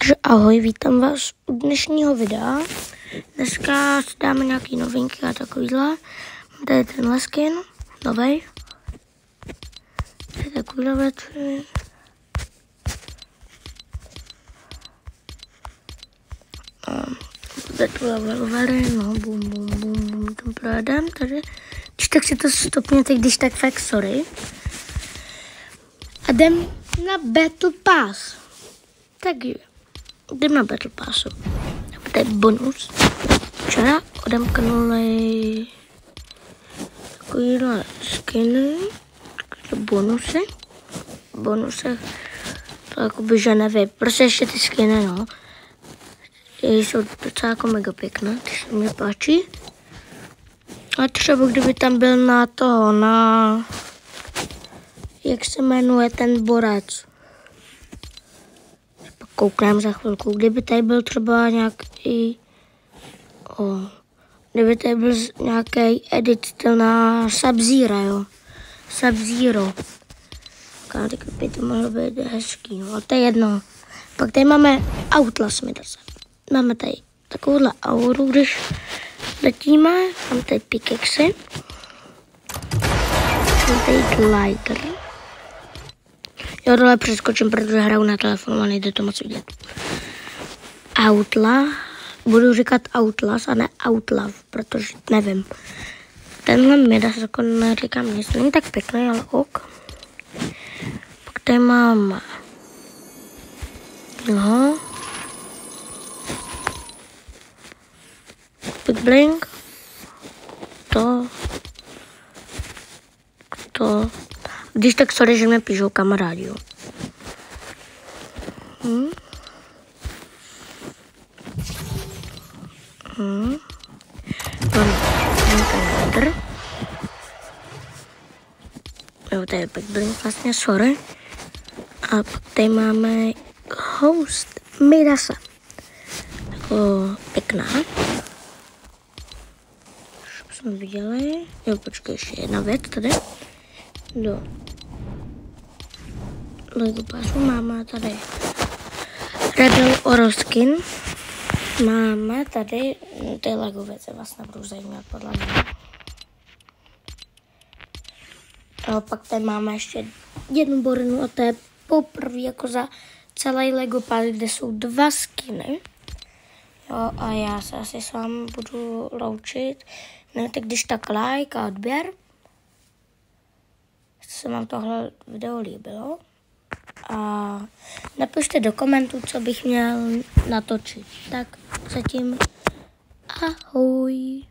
Takže ahoj, vítám vás u dnešního videa. Dneska si dáme nějaký novinky a takovýhle. Tady tenhle skin, novej. Tady takovýhle věci. Tady tu levery, no bum, tam projedem tady. Když tak si to stopněte, když tak fakt sorry. A jdem na Battle Pass. Tak jdem na Battle Passu. To je bonus. Včera odemknuli takovýhle skiny, bonusy. Bonusy, to jakoby, že nevím. Prostě ještě ty skiny, no. Jsou docela jako mega pěkné, ty se mi páčí. A třeba kdyby tam byl na toho, na... Jak se jmenuje ten borec? Koukneme za chvilku. Kdyby tady byl třeba nějaký... Kdyby tady byl nějaký edit styl na Sub-Zero, jo. Sub-Zero. Tak by to mohlo být hezký, no. Ale to je jedno. Pak tady máme Outlast Midase. Máme tady takovouhle auru, když letíme. Mám tady pickaxy. Mám tady glider. Jo, dole přeskočím, protože hraju na telefonu a nejde to moc vidět. Outlaw. Budu říkat Outlast a ne Outlaw, protože nevím. Tenhle Midas jako neříkám nic. Není tak pěkný, ale ok. Pak tady mám... No. Big Blink. To. Když tak sorry, že mě píšou kamarádi, jo. Mám ten ladr. Jo, tady je Big Blink vlastně, sorry. A pak tady máme Host Midase. Tako pěkná. Už jsme viděli. Jo, počkej, ještě jedna věc tady. Do Lego Passu máme tady Rebel Oro skin. Máme tady ty Lego věci, vás nebudou zajímat podle mě. A pak tady máme ještě jednu borinu a to je poprvé jako za celý Lego Pass, kde jsou 2 skiny. Jo, a já se asi s vámi budu loučit. No, tak když tak like a odběr. Se vám tohle video líbilo. A napište do komentů, co bych měl natočit. Tak zatím ahoj.